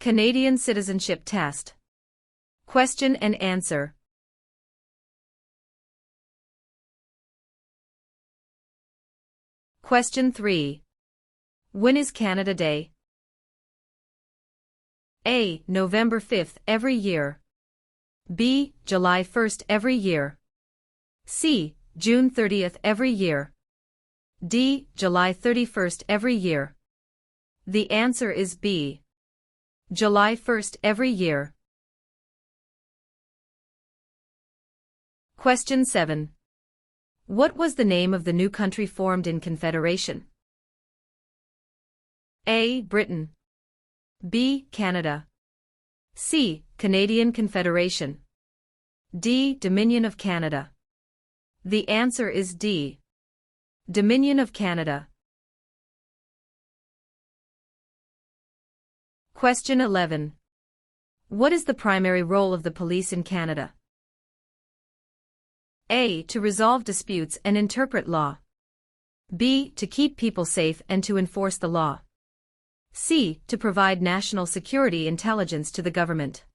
Canadian Citizenship Test. Question and answer. Question 3. When is Canada Day? A. November 5th every year. B. July 1st every year. C. June 30th every year. D. July 31st every year. The answer is B. July 1st every year. Question 7. What was the name of the new country formed in Confederation? A. Britain. B. Canada. C. Canadian Confederation. D. Dominion of Canada. The answer is D. Dominion of Canada. Question 11. What is the primary role of the police in Canada? A. To resolve disputes and interpret law. B. To keep people safe and to enforce the law. C. To provide national security intelligence to the government.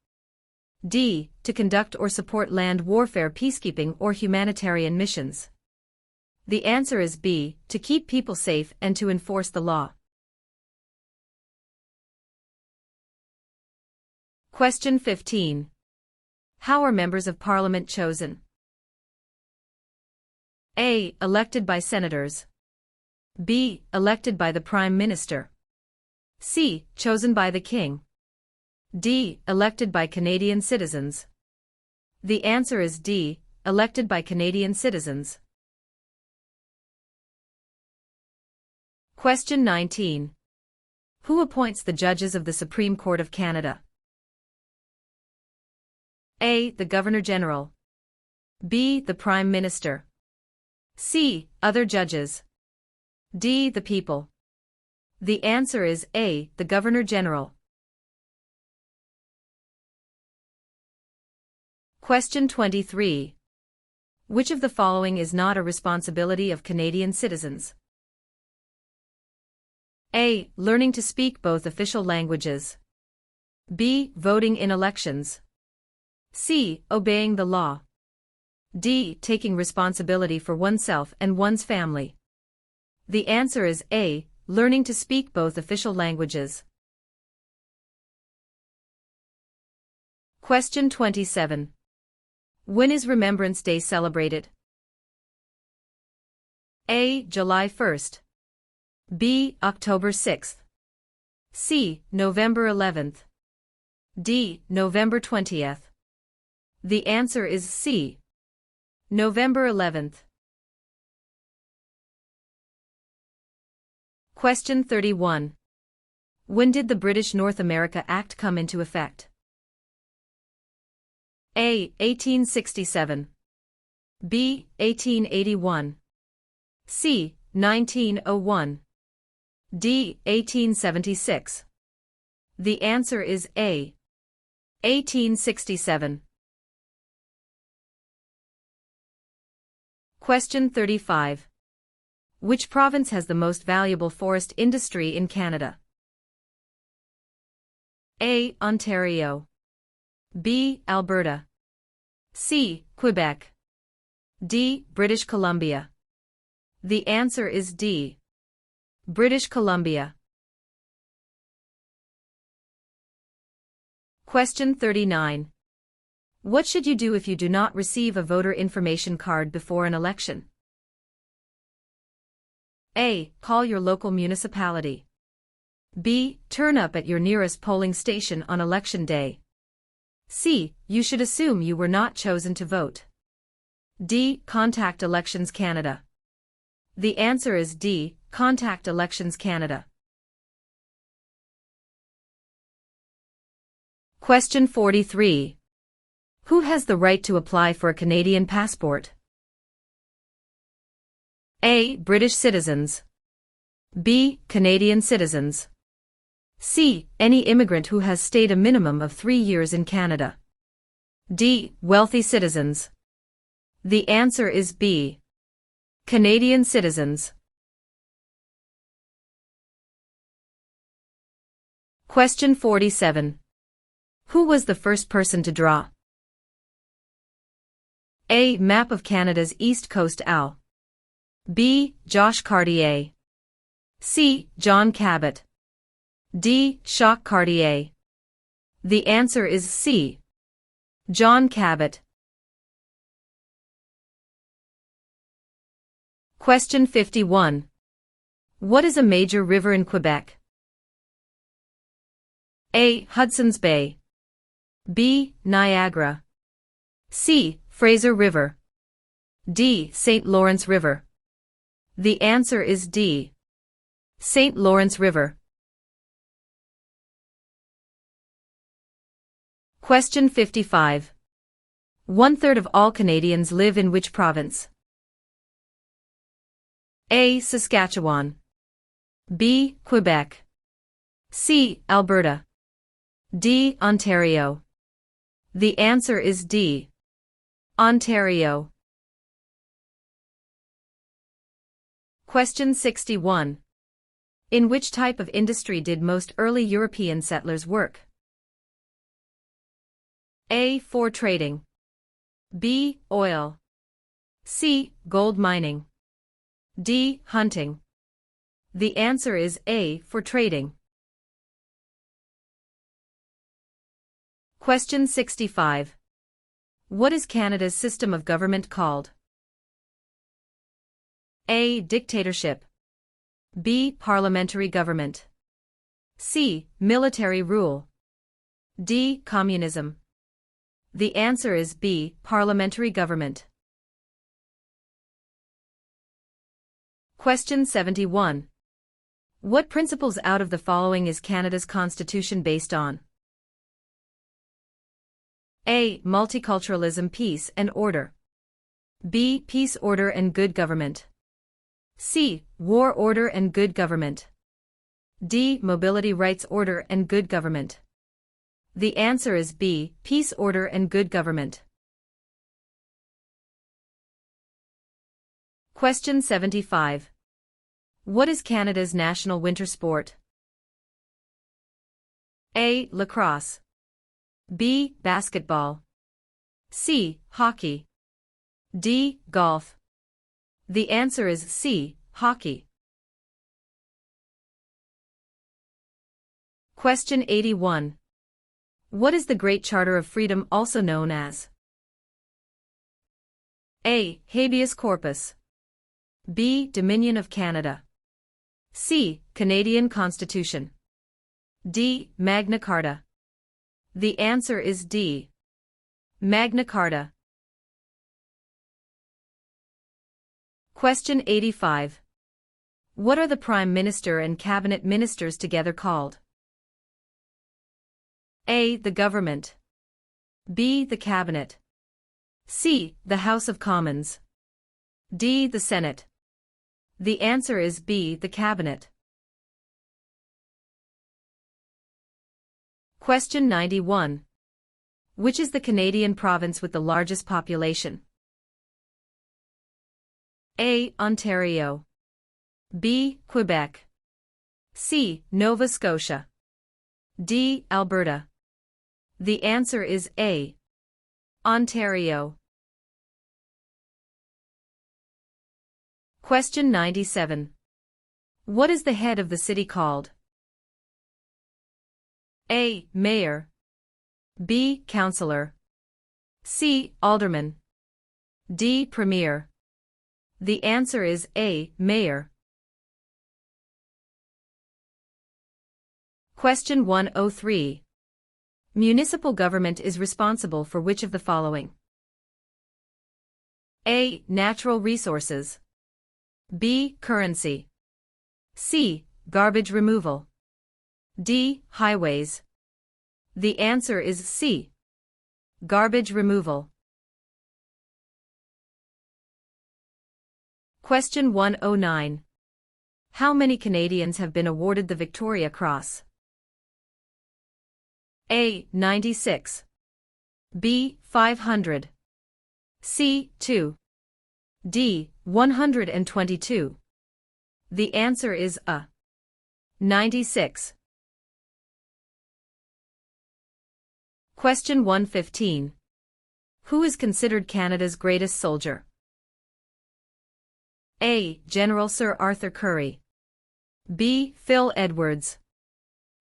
D. To conduct or support land warfare, peacekeeping, or humanitarian missions. The answer is B. To keep people safe and to enforce the law. Question 15. How are members of Parliament chosen? A. Elected by senators. B. Elected by the Prime Minister. C. Chosen by the King. D. Elected by Canadian citizens. The answer is D. Elected by Canadian citizens. Question 19. Who appoints the judges of the Supreme Court of Canada? A. The Governor-General. B. The Prime Minister. C. Other judges. D. The people. The answer is A. The Governor-General. Question 23. Which of the following is not a responsibility of Canadian citizens? A. Learning to speak both official languages. B. Voting in elections. C. Obeying the law. D. Taking responsibility for oneself and one's family. The answer is A. Learning to speak both official languages. Question 27. When is Remembrance Day celebrated? A. July 1st. B. October 6th. C. November 11th. D. November 20th. The answer is C. November 11th. Question 31. When did the British North America Act come into effect? A. 1867. B. 1881. C. 1901. D. 1876. The answer is A. 1867. Question 35. Which province has the most valuable forest industry in Canada? A. Ontario. B. Alberta. C. Quebec. D. British Columbia. The answer is D. British Columbia. Question 39. What should you do if you do not receive a voter information card before an election? A. Call your local municipality. B. Turn up at your nearest polling station on election day. C. You should assume you were not chosen to vote. D. Contact Elections Canada. The answer is D. Contact Elections Canada. Question 43. Who has the right to apply for a Canadian passport? A. British citizens. B. Canadian citizens. C. Any immigrant who has stayed a minimum of 3 years in Canada. D. Wealthy citizens. The answer is B. Canadian citizens. Question 47. Who was the first person to draw? A. Map of Canada's East Coast AL. B. Josh Cartier. C. John Cabot. D. Jacques Cartier. The answer is C. John Cabot. Question 51. What is a major river in Quebec? A. Hudson's Bay. B. Niagara. C. Fraser River. D. St. Lawrence River. The answer is D. St. Lawrence River. Question 55. 1/3 of all Canadians live in which province? A. Saskatchewan. B. Quebec. C. Alberta. D. Ontario. The answer is D. Ontario. Question 61. In which type of industry did most early European settlers work? A. For trading. B. Oil. C. Gold mining. D. Hunting. The answer is A. For trading. Question 65. What is Canada's system of government called? A. Dictatorship. B. Parliamentary government. C. Military rule. D. Communism. The answer is B. Parliamentary government. Question 71. What principles out of the following is Canada's constitution based on? A. Multiculturalism, peace and order. B. Peace, order and good government. C. War, order and good government. D. Mobility, rights, order and good government. The answer is B. Peace, order and good government. Question 75. What is Canada's national winter sport? A. Lacrosse. B. Basketball. C. Hockey. D. Golf. The answer is C. Hockey. Question 81. What is the Great Charter of Freedom also known as? A. Habeas corpus. B. Dominion of Canada. C. Canadian Constitution. D. Magna Carta. The answer is D. Magna Carta. Question 85. What are the Prime Minister and Cabinet Ministers together called? A. The Government. B. The Cabinet. C. The House of Commons. D. The Senate. The answer is B. The Cabinet. Question 91. Which is the Canadian province with the largest population? A. Ontario. B. Quebec. C. Nova Scotia. D. Alberta. The answer is A. Ontario. Question 97. What is the head of the city called? A. Mayor. B. Councillor. C. Alderman. D. Premier. The answer is A. Mayor. Question 103. Municipal government is responsible for which of the following? A. Natural resources. B. Currency. C. Garbage removal. D. Highways. The answer is C. Garbage removal. Question 109. How many Canadians have been awarded the Victoria Cross? A. 96. B. 500. C. 2. D. 122. The answer is A. 96. Question 115. Who is considered Canada's greatest soldier? A. General Sir Arthur Currie. B. Phil Edwards.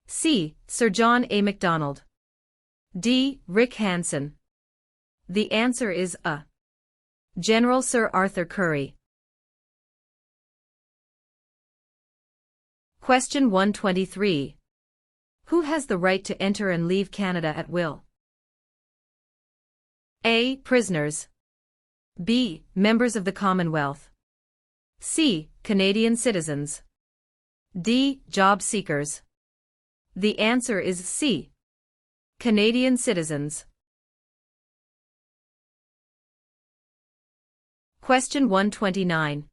C. Sir John A. Macdonald. D. Rick Hansen. The answer is A. General Sir Arthur Currie. Question 123. Who has the right to enter and leave Canada at will? A. Prisoners. B. Members of the Commonwealth. C. Canadian citizens. D. Job seekers. The answer is C. Canadian citizens. Question 129.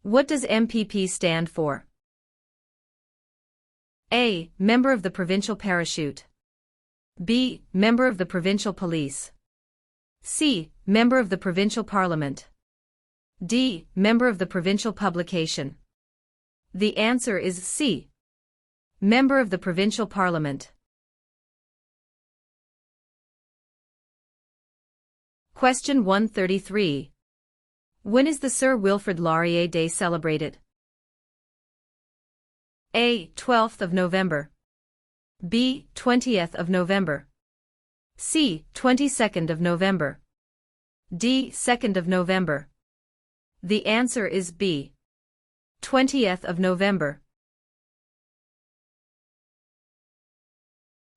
What does MPP stand for? A. Member of the Provincial Parachute. B. Member of the Provincial Police. C. Member of the Provincial Parliament. D. Member of the Provincial Publication. The answer is C. Member of the Provincial Parliament. Question 133. When is the Sir Wilfrid Laurier Day celebrated? A. 12th of November. B. 20th of November. C. 22nd of November. D. 2nd of November. The answer is B. 20th of November.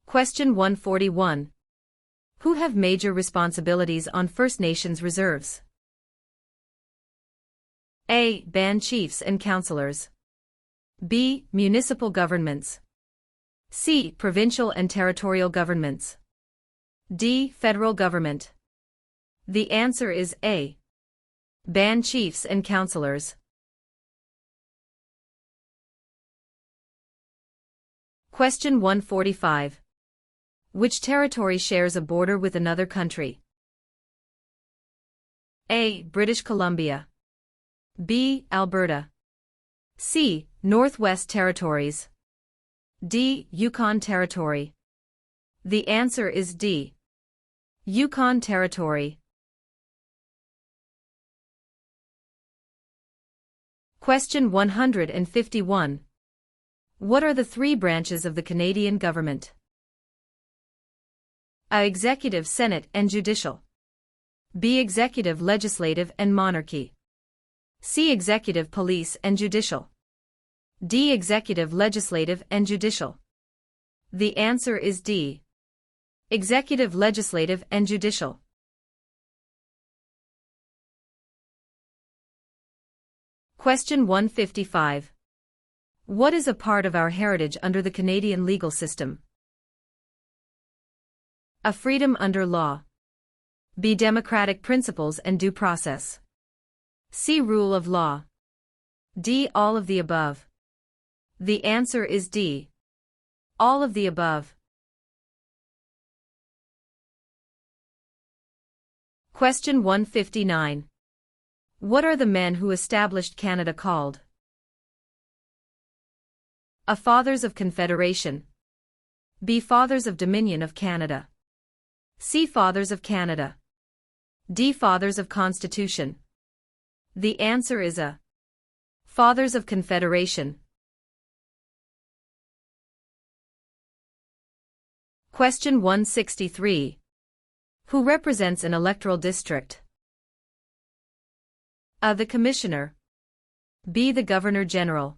Question 141. Who have major responsibilities on First Nations reserves? A. Band chiefs and councillors. B. Municipal governments. C. Provincial and territorial governments. D. Federal government. The answer is A. Band chiefs and councillors. Question 145. Which territory shares a border with another country? A. British Columbia. B. Alberta. C. Northwest Territories. D. Yukon Territory. The answer is D. Yukon Territory. Question 151. What are the three branches of the Canadian government? A. Executive, Senate, and Judicial. B. Executive, Legislative, and Monarchy. C. Executive, Police, and Judicial. D. Executive, Legislative, and Judicial. The answer is D. Executive, Legislative, and Judicial. Question 155. What is a part of our heritage under the Canadian legal system? A. Freedom under law. B. Democratic principles and due process. C. Rule of law. D. All of the above. The answer is D. All of the above. Question 159. What are the men who established Canada called? A. Fathers of Confederation. B. Fathers of Dominion of Canada. C. Fathers of Canada. D. Fathers of Constitution. The answer is A. Fathers of Confederation. Question 163. Who represents an electoral district? A. The Commissioner. B. The Governor-General.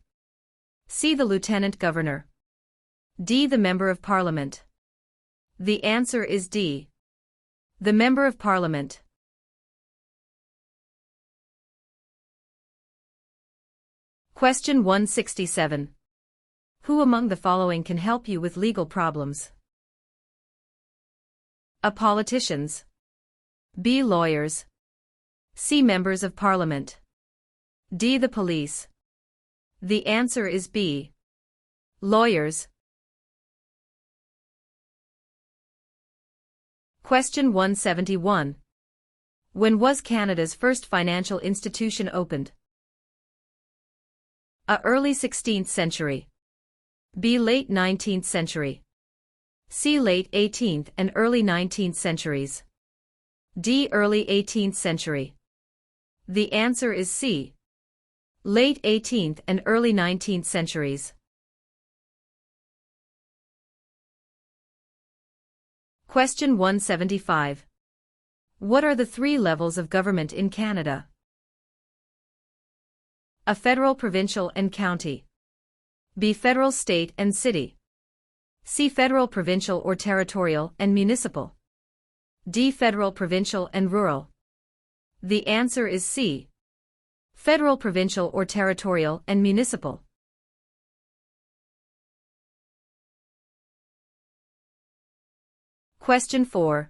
C. The Lieutenant Governor. D. The Member of Parliament. The answer is D. The Member of Parliament. Question 167. Who among the following can help you with legal problems? A. Politicians. B. Lawyers. C. Members of Parliament. D. The police. The answer is B. Lawyers. Question 171. When was Canada's first financial institution opened? A. Early 16th century. B. Late 19th century. C. Late 18th and early 19th centuries. D. Early 18th century. The answer is C. Late 18th and early 19th centuries. Question 175. What are the three levels of government in Canada? A. Federal, provincial, and county. B. Federal, state, and city. C. Federal, provincial or territorial and municipal. D. Federal, provincial, and rural. The answer is C. Federal, provincial, or territorial and municipal. Question 4.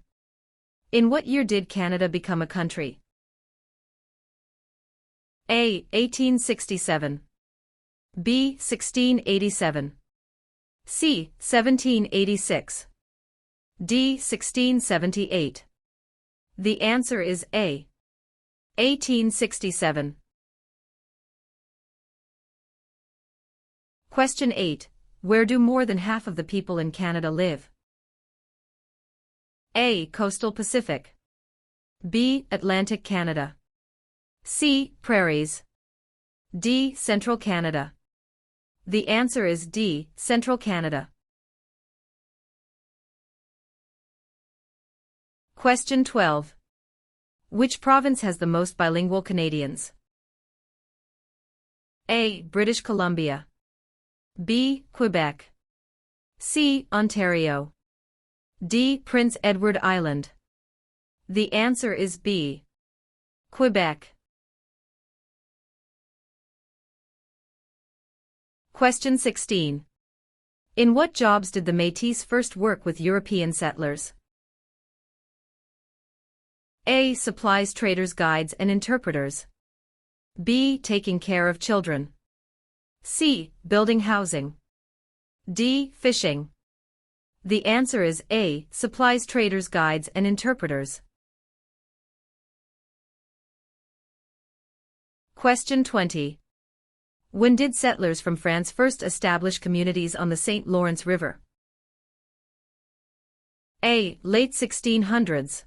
In what year did Canada become a country? A. 1867. B. 1687. C. 1786. D. 1678. The answer is A. 1867. Question 8. Where do more than half of the people in Canada live? A. Coastal Pacific. B. Atlantic Canada. C. Prairies. D. Central Canada. The answer is D. Central Canada. Question 12. Which province has the most bilingual Canadians? A. British Columbia. B. Quebec. C. Ontario. D. Prince Edward Island. The answer is B. Quebec. Question 16. In what jobs did the Métis first work with European settlers? A. Supplies, traders, guides, and interpreters. B. Taking care of children. C. Building housing. D. Fishing. The answer is A. Supplies, traders, guides, and interpreters. Question 20. When did settlers from France first establish communities on the St. Lawrence River? A. Late 1600s.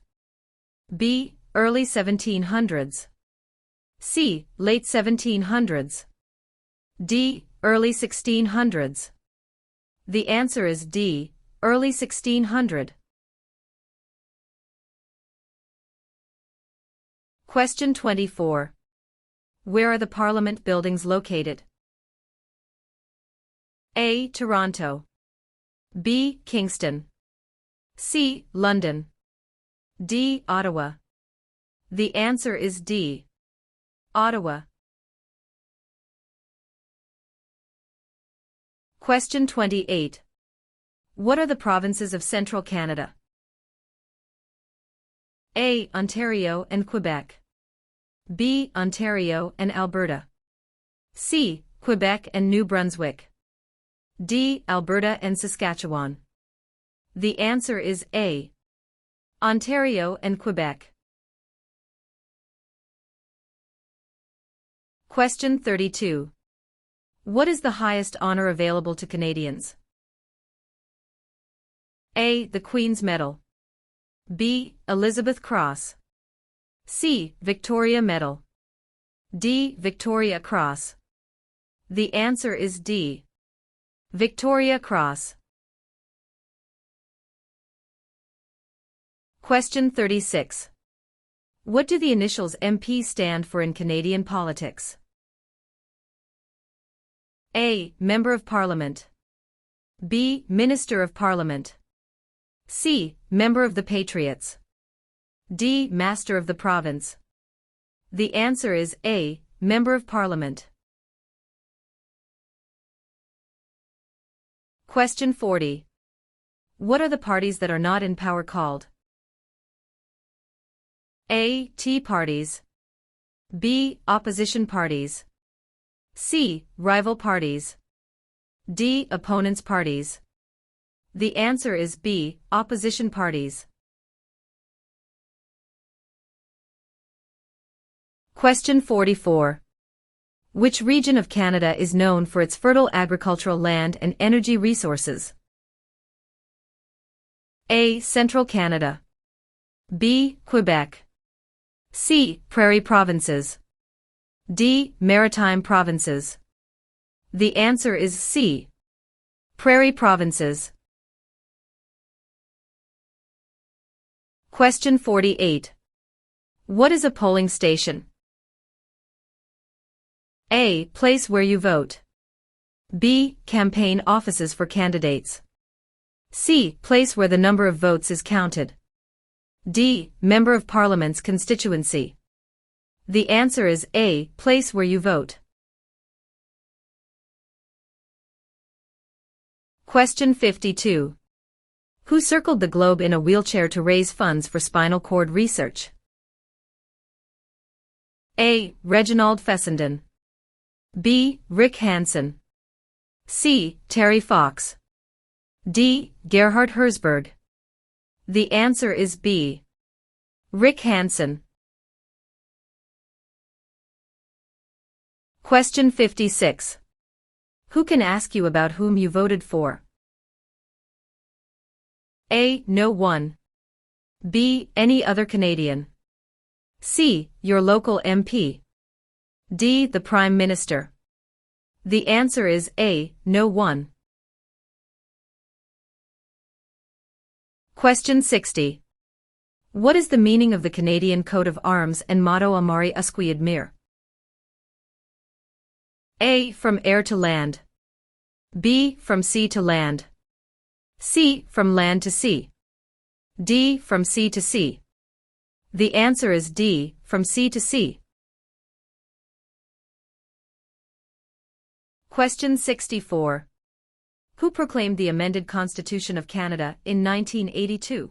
B. Early 1700s. C. Late 1700s. D. Early 1600s. The answer is D. Early 1600. Question 24. Where are the Parliament buildings located? A. Toronto. B. Kingston. C. London. D. Ottawa. The answer is D. Ottawa. Question 28. What are the provinces of Central Canada? A. Ontario and Quebec. B. Ontario and Alberta. C. Quebec and New Brunswick. D. Alberta and Saskatchewan. The answer is A. Ontario and Quebec. Question 32. What is the highest honor available to Canadians? A. The Queen's Medal. B. Elizabeth Cross. C. Victoria Medal. D. Victoria Cross. The answer is D. Victoria Cross. Question 36. What do the initials MP stand for in Canadian politics? A. Member of Parliament. B. Minister of Parliament. C. Member of the Patriots. D. Master of the Province. The answer is A. Member of Parliament. Question 40. What are the parties that are not in power called? A. Tea parties. B. Opposition parties. C. Rival parties. D. Opponents parties. The answer is B. Opposition parties. Question 44. Which region of Canada is known for its fertile agricultural land and energy resources? A. Central Canada. B. Quebec. C. Prairie provinces. D. Maritime provinces. The answer is C. Prairie provinces. Question 48. What is a polling station? A. Place where you vote. B. Campaign offices for candidates. C. Place where the number of votes is counted. D. Member of Parliament's constituency. The answer is A. Place where you vote. Question 52. Who circled the globe in a wheelchair to raise funds for spinal cord research? A. Reginald Fessenden. B. Rick Hansen. C. Terry Fox. D. Gerhard Herzberg. The answer is B. Rick Hansen. Question 56. Who can ask you about whom you voted for? A. No one. B. Any other Canadian. C. Your local MP. D. The Prime Minister. The answer is A. No one. Question 60. What is the meaning of the Canadian coat of arms and motto Amari Usqui Admire? A. From air to land. B. From sea to land. C. From land to sea. D. From sea to sea. The answer is D. From sea to sea. Question 64. Who proclaimed the amended Constitution of Canada in 1982?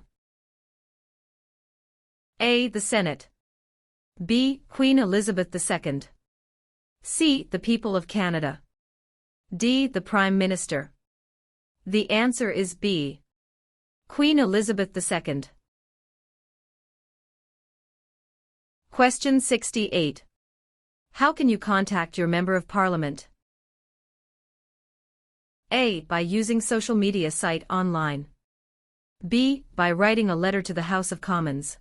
A. The Senate. B. Queen Elizabeth II. C. The people of Canada. D. The Prime Minister. The answer is B. Queen Elizabeth II. Question 68. How can you contact your Member of Parliament? A. By using social media site online. B. By writing a letter to the House of Commons.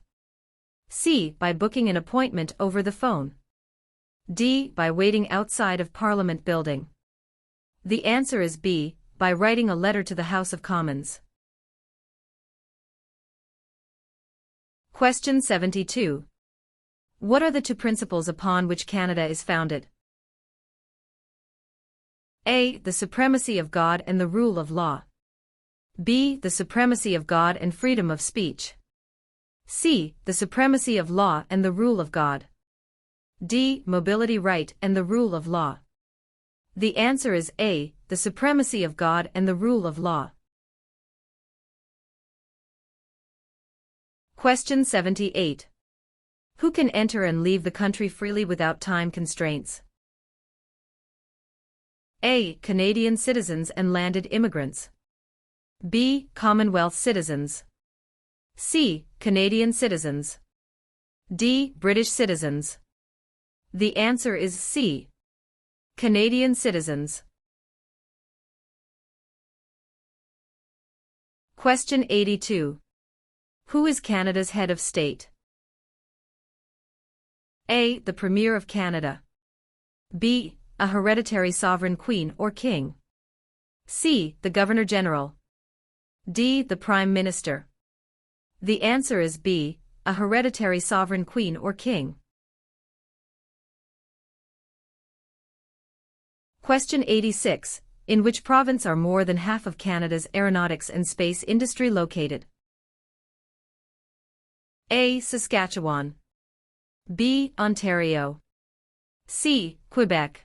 C. By booking an appointment over the phone. D. By waiting outside of Parliament building. The answer is B. By writing a letter to the House of Commons. Question 72. What are the two principles upon which Canada is founded? A. The supremacy of God and the rule of law. B. The supremacy of God and freedom of speech. C. The supremacy of law and the rule of God. D. Mobility right and the rule of law. The answer is A. The supremacy of God and the rule of law. Question 78. Who can enter and leave the country freely without time constraints? A. Canadian citizens and landed immigrants. B. Commonwealth citizens. C. Canadian citizens. D. British citizens. The answer is C. Canadian citizens. Question 82. Who is Canada's head of state? A. The Premier of Canada. B. A hereditary sovereign queen or king. C. The Governor-General. D. The Prime Minister. The answer is B. A hereditary sovereign queen or king. Question 86. In which province are more than half of Canada's aeronautics and space industry located? A. Saskatchewan. B. Ontario. C. Quebec.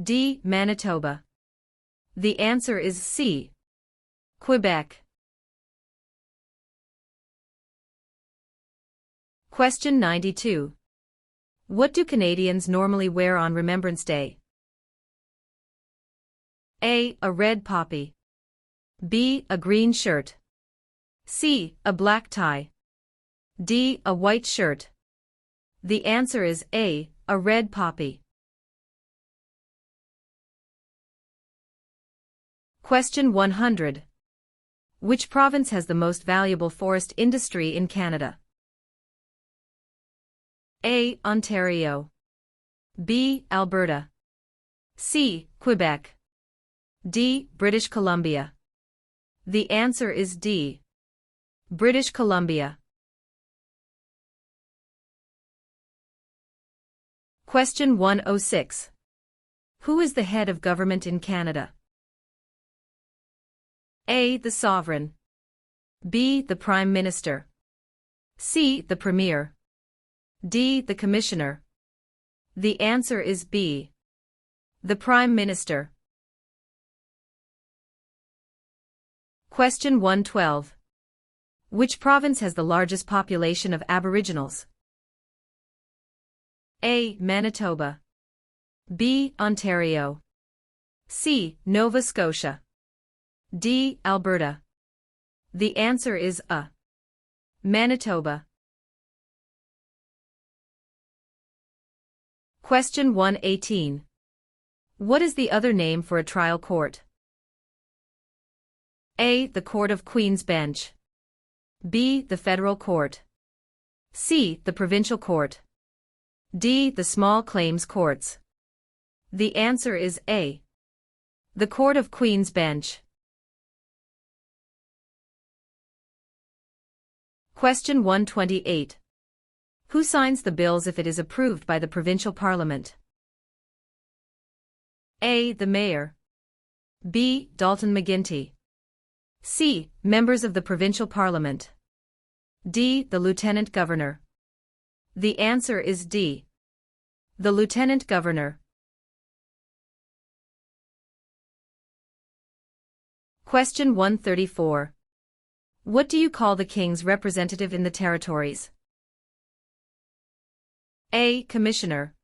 D. Manitoba. The answer is C. Quebec. Question 92. What do Canadians normally wear on Remembrance Day? A. A red poppy. B. A green shirt. C. A black tie. D. A white shirt. The answer is A. A red poppy. Question 100. Which province has the most valuable forest industry in Canada? A. Ontario. B. Alberta. C. Quebec. D. British Columbia. The answer is D. British Columbia. Question 106. Who is the head of government in Canada? A. The Sovereign. B. The Prime Minister. C. The Premier. D. The Commissioner. The answer is B. The Prime Minister. Question 112. Which province has the largest population of Aboriginals? A. Manitoba. B. Ontario. C. Nova Scotia. D. Alberta. The answer is A. Manitoba. Question 118. What is the other name for a trial court? A. The Court of Queen's Bench. B. The Federal Court. C. The Provincial Court. D. The Small Claims Courts. The answer is A. The Court of Queen's Bench. Question 128. Who signs the bills if it is approved by the provincial parliament? A. The Mayor. B. Dalton McGuinty. C. Members of the provincial parliament. D. The Lieutenant Governor. The answer is D. The Lieutenant Governor. Question 134. What do you call the King's representative in the territories? A. Commissioner.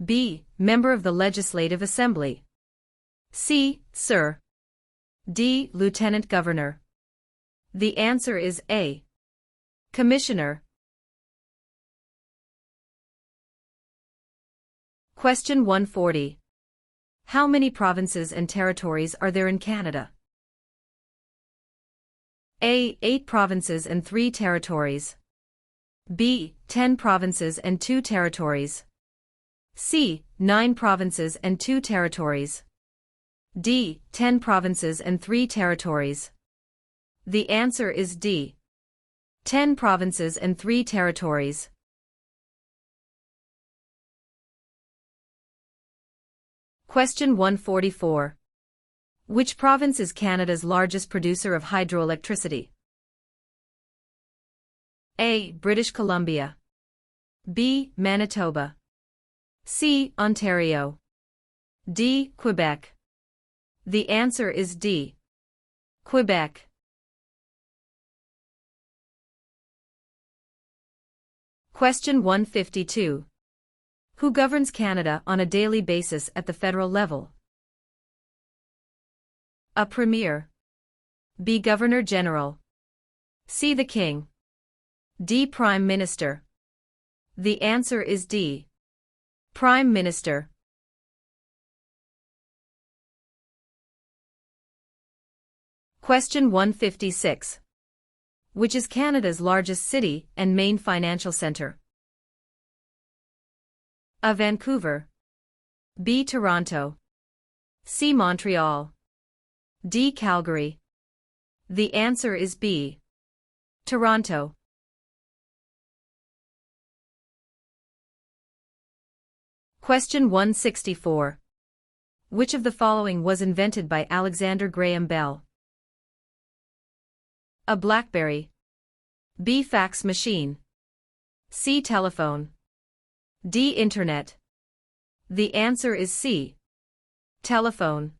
B. Member of the Legislative Assembly. C. Sir. D. Lieutenant Governor. The answer is A. Commissioner. Question 140. How many provinces and territories are there in Canada? A. 8 provinces and 3 territories. B. 10 provinces and 2 territories. C. 9 provinces and 2 territories. D. 10 provinces and 3 territories. The answer is D. 10 provinces and 3 territories. Question 144. Which province is Canada's largest producer of hydroelectricity? A. British Columbia. B. Manitoba. C. Ontario. D. Quebec. The answer is D. Quebec. Question 152. Who governs Canada on a daily basis at the federal level? A. Premier. B. Governor General. C. The King. D. Prime Minister. The answer is D. Prime Minister. Question 156. Which is Canada's largest city and main financial centre? A. Vancouver. B. Toronto. C. Montreal. D. Calgary. The answer is B. Toronto. Question 164. Which of the following was invented by Alexander Graham Bell? A. BlackBerry. B. Fax machine. C. Telephone. D. Internet. The answer is C. Telephone.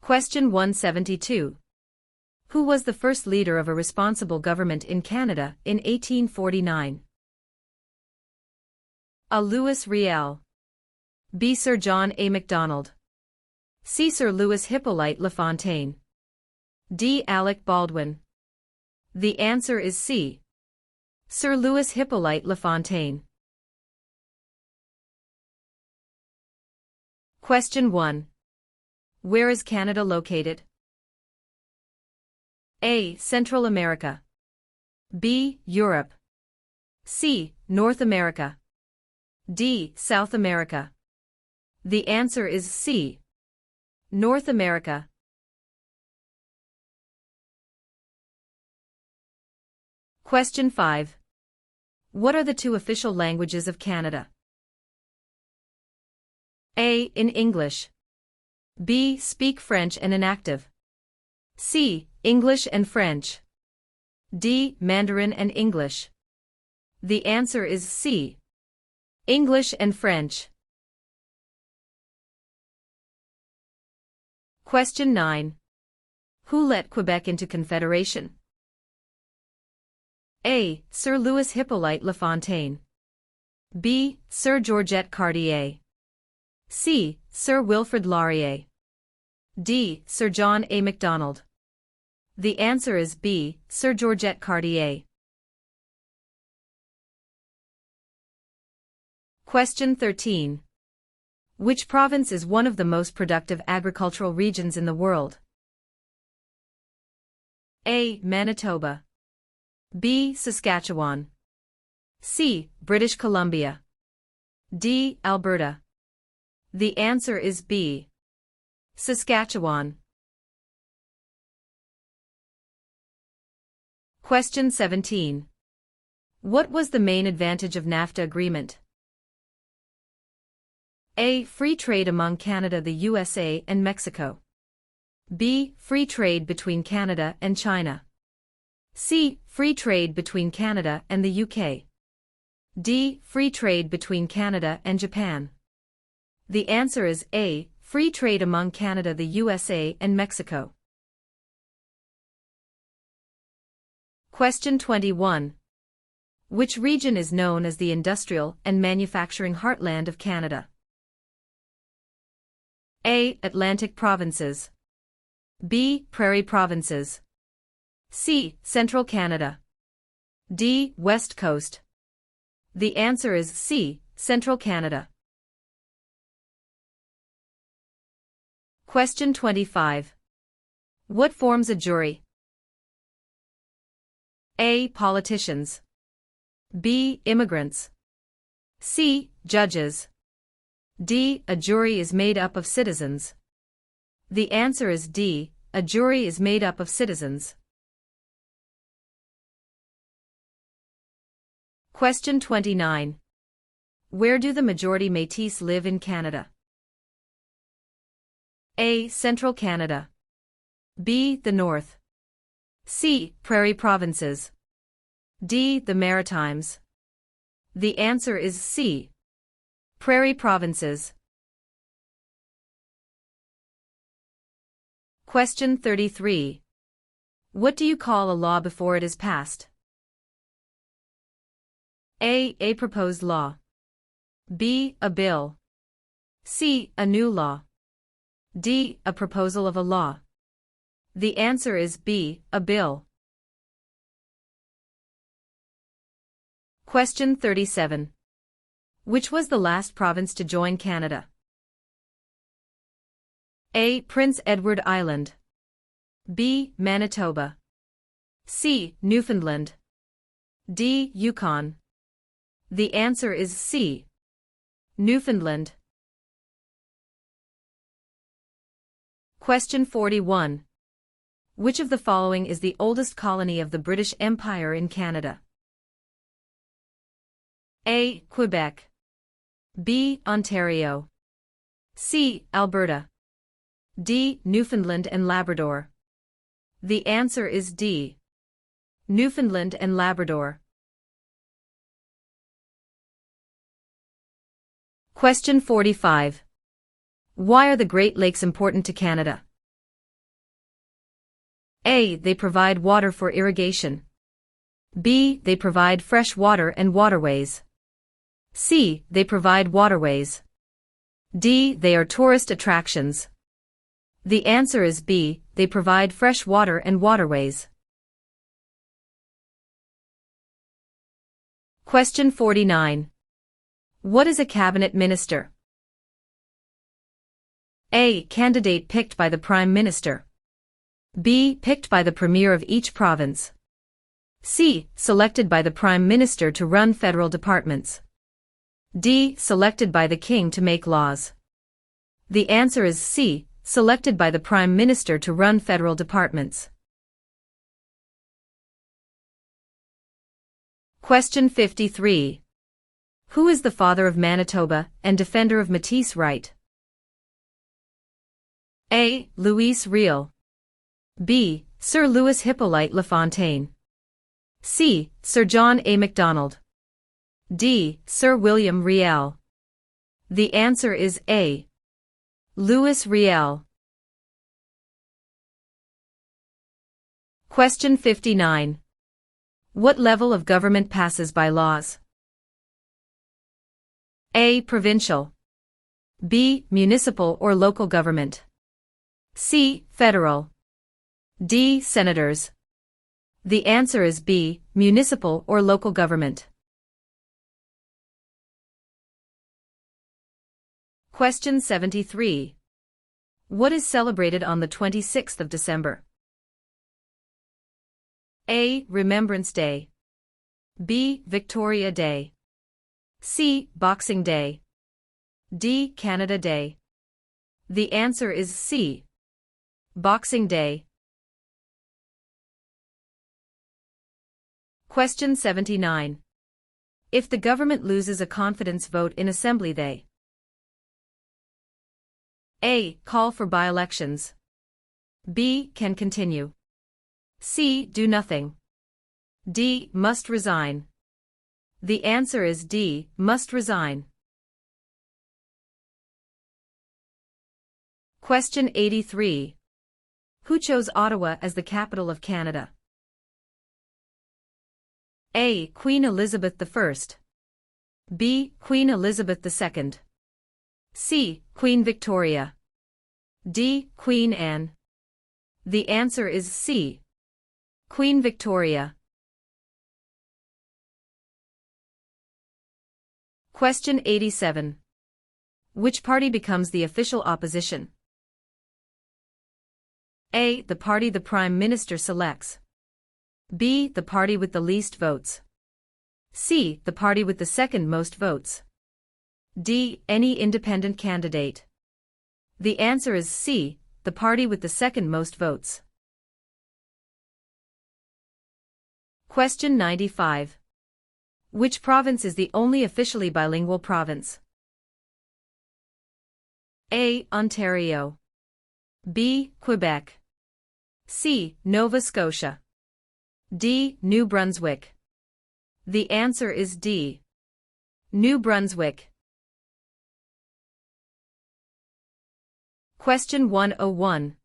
Question 172. Who was the first leader of a responsible government in Canada in 1849? A. Louis Riel. B. Sir John A. Macdonald. C. Sir Louis Hippolyte LaFontaine. D. Alec Baldwin. The answer is C. Sir Louis Hippolyte LaFontaine. Question 1. Where is Canada located? A. Central America. B. Europe. C. North America. D. South America. The answer is C. North America. Question 5. What are the two official languages of Canada? A. In English. B. Speak French and inactive. C. English and French. D. Mandarin and English. The answer is C. English and French. Question 9. Who let Quebec into Confederation? A. Sir Louis Hippolyte Lafontaine. B. Sir Georgette Cartier. C. Sir Wilfrid Laurier. D. Sir John A. Macdonald. The answer is B. Sir Georgette Cartier. Question 13. Which province is one of the most productive agricultural regions in the world? A. Manitoba. B. Saskatchewan. C. British Columbia. D. Alberta. The answer is B. Saskatchewan. Question 17. What was the main advantage of NAFTA agreement? A. Free trade among Canada, the USA, and Mexico. B. Free trade between Canada and China. C. Free trade between Canada and the UK. D. Free trade between Canada and Japan. The answer is A. Free trade among Canada, the USA, and Mexico. Question 21. Which region is known as the industrial and manufacturing heartland of Canada? A. Atlantic provinces. B. Prairie provinces. C. Central Canada. D. West Coast. The answer is C. Central Canada. Question 25. What forms a jury? A. Politicians. B. Immigrants. C. Judges. D. A jury is made up of citizens. The answer is D. A jury is made up of citizens. Question 29. Where do the majority Métis live in Canada? A. Central Canada. B. The North. C. Prairie provinces. D. The Maritimes. The answer is C. Prairie provinces. Question 33. What do you call a law before it is passed? A. A proposed law. B. A bill. C. A new law. D. A proposal of a law. The answer is B. A bill. Question 37. Which was the last province to join Canada? A. Prince Edward Island. B. Manitoba. C. Newfoundland. D. Yukon. The answer is C. Newfoundland. Question 41. Which of the following is the oldest colony of the British Empire in Canada? A. Quebec. B. Ontario. C. Alberta. D. Newfoundland and Labrador. The answer is D. Newfoundland and Labrador. Question 45. Why are the Great Lakes important to Canada? A. They provide water for irrigation. B. They provide fresh water and waterways. C. They provide waterways. D. They are tourist attractions. The answer is B. They provide fresh water and waterways. Question 49. What is a cabinet minister? A. Candidate picked by the Prime Minister. B. Picked by the Premier of each province. C. Selected by the Prime Minister to run federal departments. D. Selected by the King to make laws. The answer is C. Selected by the Prime Minister to run federal departments. Question 53. Who is the father of Manitoba and defender of Métis right? A. Louis Riel. B. Sir Louis Hippolyte Lafontaine. C. Sir John A. Macdonald. D. Sir William Riel. The answer is A. Louis Riel. Question 59. What level of government passes by laws? A. Provincial. B. Municipal or local government. C. Federal. D. Senators. The answer is B. Municipal or local government. Question 73. What is celebrated on the 26th of December? A. Remembrance Day. B. Victoria Day. C. Boxing Day. D. Canada Day. The answer is C. Boxing Day. Question 79. If the government loses a confidence vote in Assembly, they A. Call for by-elections. B. Can continue. C. Do nothing. D. Must resign. The answer is D. Must resign. Question 83. Who chose Ottawa as the capital of Canada? A. Queen Elizabeth I. B. Queen Elizabeth II. C. Queen Victoria. D. Queen Anne. The answer is C. Queen Victoria. Question 87. Which party becomes the official opposition? A. The party the Prime Minister selects. B. The party with the least votes. C. The party with the second most votes. D. Any independent candidate. The answer is C. The party with the second most votes. Question 95. Which province is the only officially bilingual province? A. Ontario. B. Quebec. C. Nova Scotia. D. New Brunswick. The answer is D. New Brunswick. Question 101.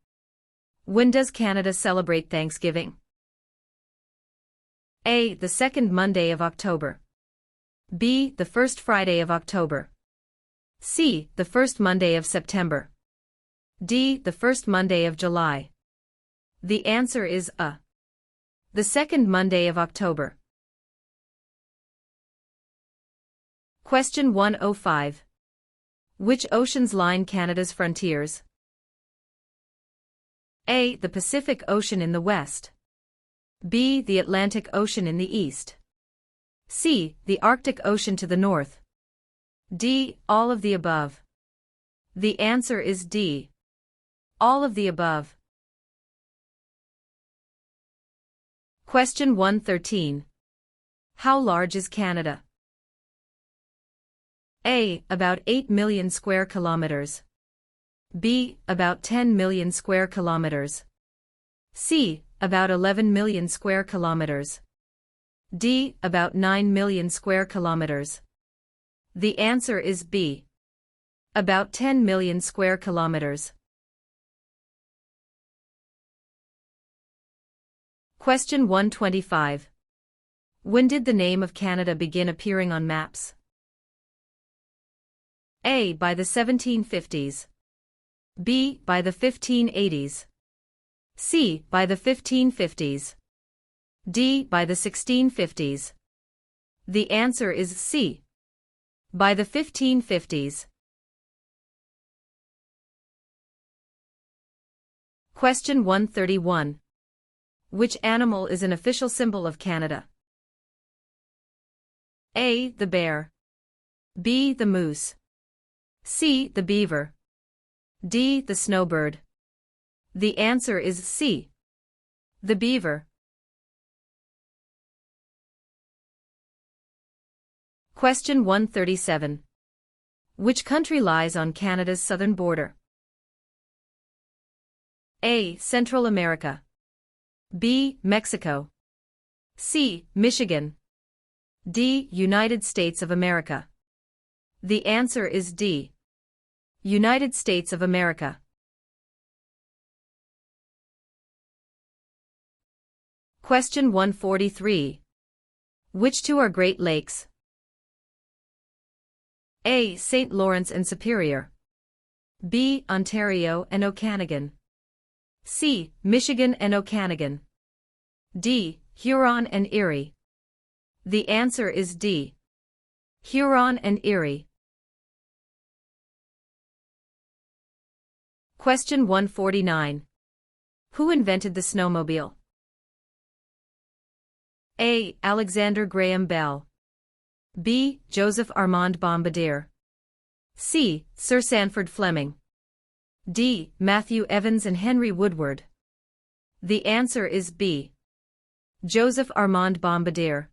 When does Canada celebrate Thanksgiving? A. The second Monday of October. B. The first Friday of October. C. The first Monday of September. D. The first Monday of July. The answer is A. The second Monday of October. Question 105. Which oceans line Canada's frontiers? A. The Pacific Ocean in the west. B. The Atlantic Ocean in the east. C. The Arctic Ocean to the north. D. All of the above. The answer is D. All of the above. Question 113. How large is Canada? A. About 8 million square kilometers. B. About 10 million square kilometers. C. About 11 million square kilometers. D. About 9 million square kilometers. The answer is B. About 10 million square kilometers. Question 125. When did the name of Canada begin appearing on maps? A. By the 1750s. B. By the 1580s. C. By the 1550s. D. By the 1650s. The answer is C. By the 1550s. Question 131. Which animal is an official symbol of Canada? A. The bear. B. The moose. C. The beaver. D. The snowbird. The answer is C. The beaver. Question 137. Which country lies on Canada's southern border? A. Central America. B. Mexico. C. Michigan. D. United States of America. The answer is D. United States of America. Question 143. Which two are Great Lakes? A. St. Lawrence and Superior. B. Ontario and Okanagan. C. Michigan and Okanagan. D. Huron and Erie. The answer is D. Huron and Erie. Question 149. Who invented the snowmobile? A. Alexander Graham Bell. B. Joseph Armand Bombardier. C. Sir Sanford Fleming. D. Matthew Evans and Henry Woodward. The answer is B. Joseph Armand Bombardier.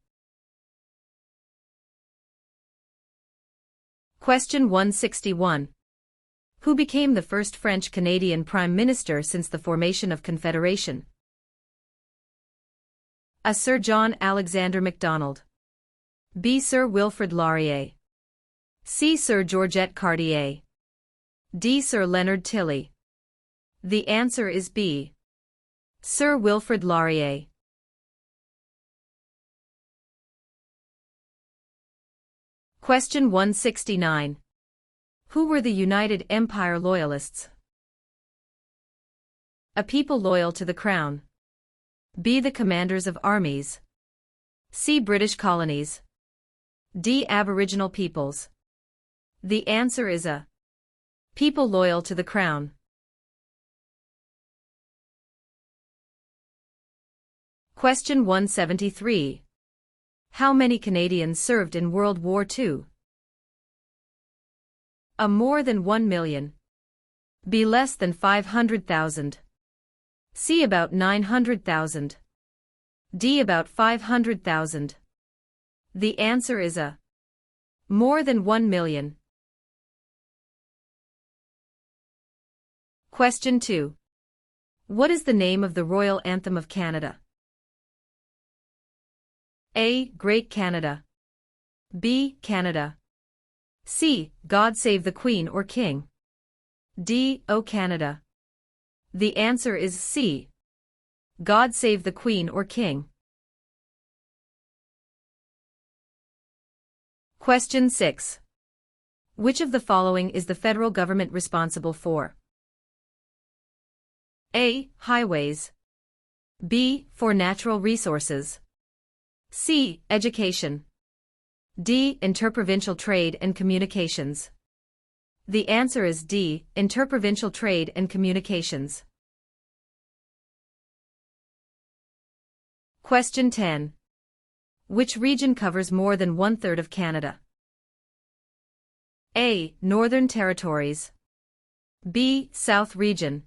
Question 161. Who became the first French-Canadian Prime Minister since the formation of Confederation? A. Sir John Alexander Macdonald. B. Sir Wilfrid Laurier. C. Sir Georgette Cartier. D. Sir Leonard Tilley. The answer is B. Sir Wilfrid Laurier. Question 169. Who were the United Empire Loyalists? A. People loyal to the Crown. B. The commanders of armies. C. British colonies. D. Aboriginal peoples. The answer is A. People loyal to the Crown. Question 173. How many Canadians served in World War II? A. More than 1 million. B. Less than 500,000. C. About 900,000. D. About 500,000. The answer is A. More than 1 million. Question 2. What is the name of the Royal Anthem of Canada? A. Great Canada. B. Canada. C. God Save the Queen or King. D. O Canada. The answer is C. God Save the Queen or King. Question 6. Which of the following is the federal government responsible for? A. Highways. B. For natural resources. C. Education. D. Interprovincial trade and communications. The answer is D. Interprovincial trade and communications. Question 10. Which region covers more than 1/3 of Canada? A. Northern Territories. B. South Region.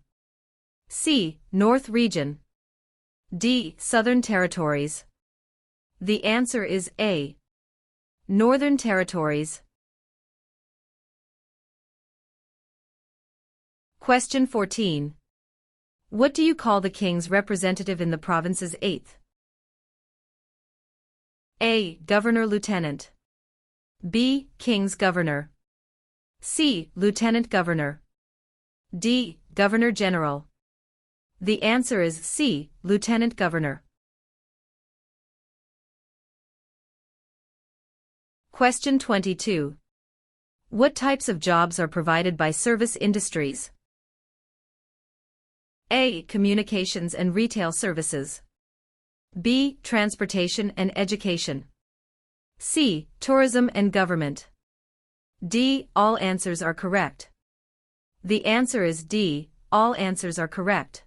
C. North Region. D. Southern Territories. The answer is A. Northern Territories. Question 14. What do you call the King's representative in the province's 8th? A. Governor-Lieutenant. B. King's Governor. C. Lieutenant Governor. D. Governor-General. The answer is C. Lieutenant Governor. Question 22. What types of jobs are provided by service industries? A. Communications and retail services. B. Transportation and education. C. Tourism and government. D. All answers are correct. The answer is D. All answers are correct.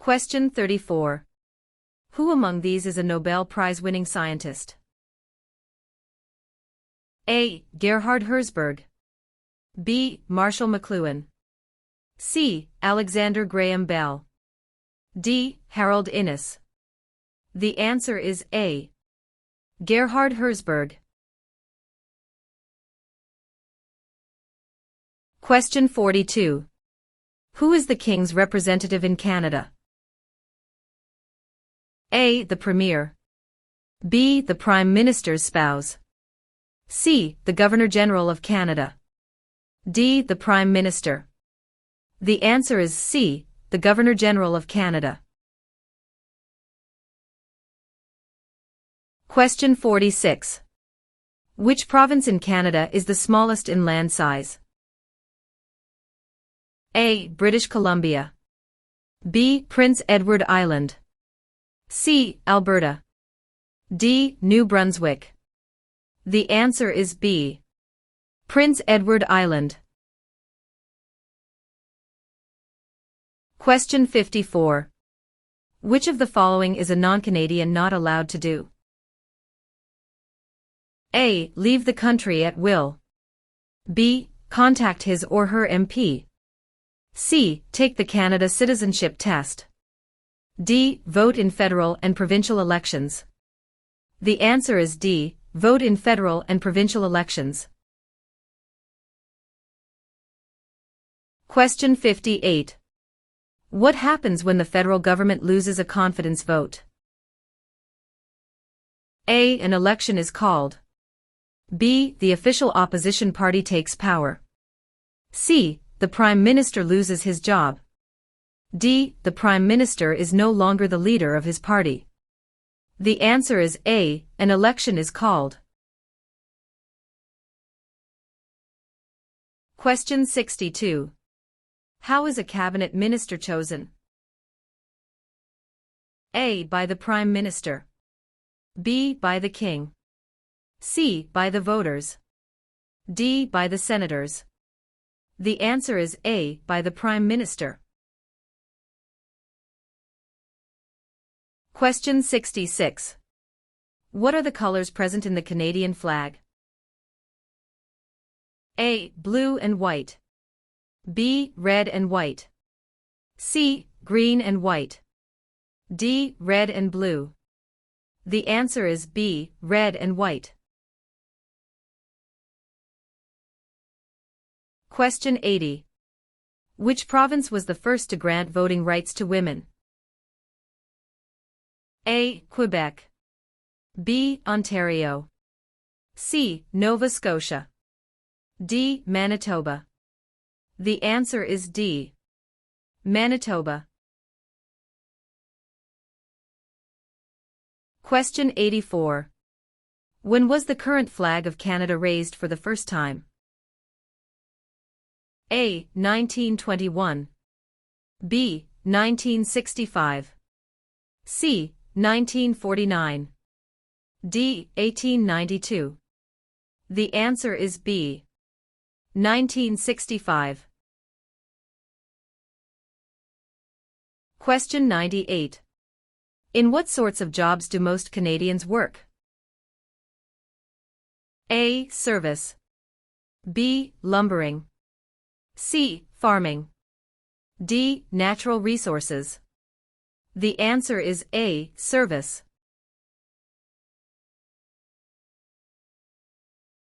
Question 34. Who among these is a Nobel Prize-winning scientist? A. Gerhard Herzberg. B. Marshall McLuhan. C. Alexander Graham Bell. D. Harold Innis. The answer is A. Gerhard Herzberg. Question 42. Who is the King's representative in Canada? A. The Premier. B. The Prime Minister's spouse. C. The Governor-General of Canada. D. The Prime Minister. The answer is C. The Governor-General of Canada. Question 46. Which province in Canada is the smallest in land size? A. British Columbia. B. Prince Edward Island. C. Alberta. D. New Brunswick. The answer is B. Prince Edward Island. Question 54. Which of the following is a non-Canadian not allowed to do? A. Leave the country at will. B. Contact his or her MP. C. Take the Canada Citizenship Test. D. Vote in federal and provincial elections. The answer is D. Vote in federal and provincial elections. Question 58. What happens when the federal government loses a confidence vote? A. An election is called. B. The official opposition party takes power. C. The Prime Minister loses his job. D. The Prime Minister is no longer the leader of his party. The answer is A. An election is called. Question 62. How is a cabinet minister chosen? A. By the Prime Minister. B. By the King. C. By the voters. D. By the senators. The answer is A. By the Prime Minister. Question 66. What are the colors present in the Canadian flag? A. Blue and white. B. Red and white. C. Green and white. D. Red and blue. The answer is B. Red and white. Question 80. Which province was the first to grant voting rights to women? A. Quebec. B. Ontario. C. Nova Scotia. D. Manitoba. The answer is D. Manitoba. Question 84. When was the current flag of Canada raised for the first time? A. 1921. B. 1965. C. 1949. D. 1892. The answer is B. 1965. Question 98. In what sorts of jobs do most Canadians work? A. Service. B. Lumbering. C. Farming. D. Natural resources. The answer is A. Service.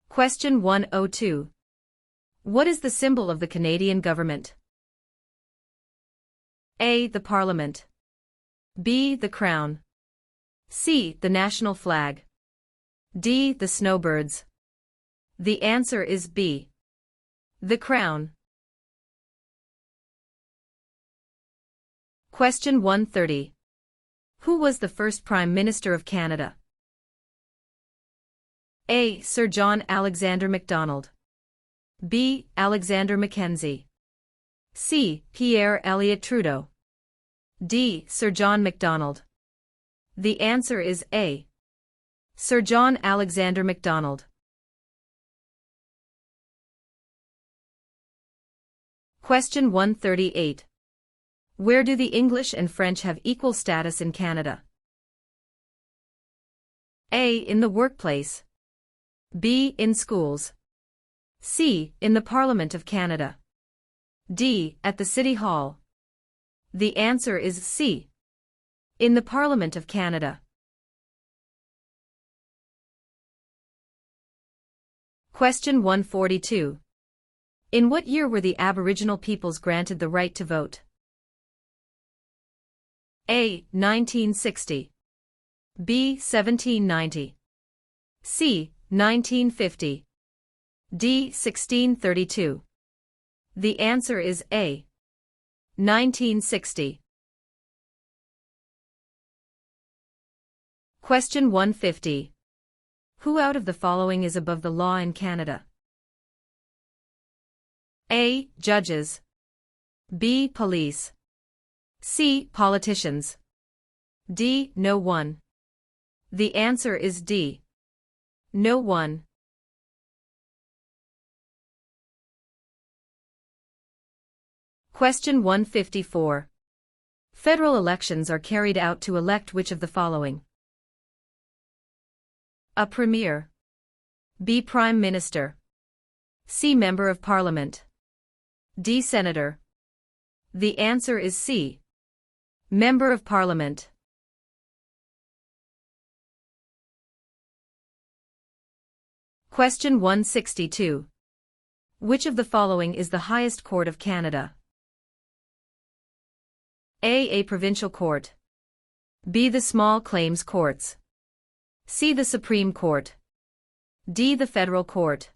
Question 102. What is the symbol of the Canadian government? A. The Parliament. B. The Crown. C. The national flag. D. The snowbirds. The answer is B. The Crown. Question 130. Who was the first Prime Minister of Canada? A. Sir John Alexander Macdonald. B. Alexander Mackenzie. C. Pierre Elliott Trudeau. D. Sir John Macdonald. The answer is A. Sir John Alexander Macdonald. Question 138. Where do the English and French have equal status in Canada? A. In the workplace. B. In schools. C. In the Parliament of Canada. D. At the City Hall. The answer is C. In the Parliament of Canada. Question 142. In what year were the Aboriginal peoples granted the right to vote? A. 1960. B. 1790. C. 1950. D. 1632. The answer is A. 1960. Question 150. Who out of the following is above the law in Canada? A. Judges. B. Police. C. Politicians. D. No one. The answer is D. No one. Question 154. Federal elections are carried out to elect which of the following? A. Premier. B. Prime Minister. C. Member of Parliament. D. Senator. The answer is C. Member of Parliament. Question 162. Which of the following is the highest court of Canada? A. Provincial Court. B. The Small Claims Courts. C. The Supreme Court. D. The Federal Court.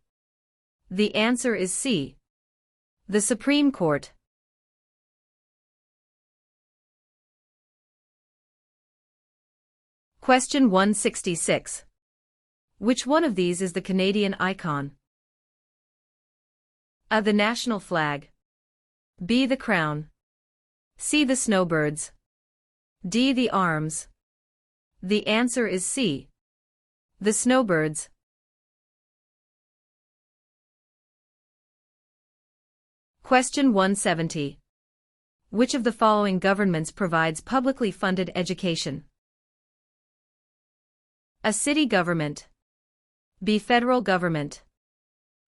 The answer is C. The Supreme Court. Question 166. Which one of these is the Canadian icon? A. The national flag. B. The crown. C. The snowbirds. D. The arms. The answer is C. The snowbirds. Question 170. Which of the following governments provides publicly funded education? A. City government. B. Federal government.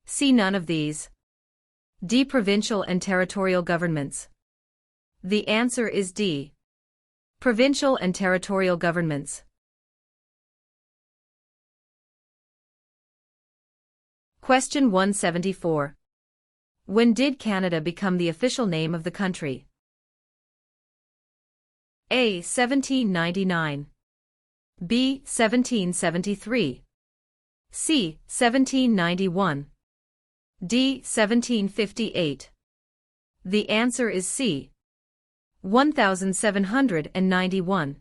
C. None of these. D. Provincial and territorial governments. The answer is D. Provincial and territorial governments. Question 174. When did Canada become the official name of the country? A. 1799. B. 1773. C. 1791. D. 1758. The answer is C. 1791.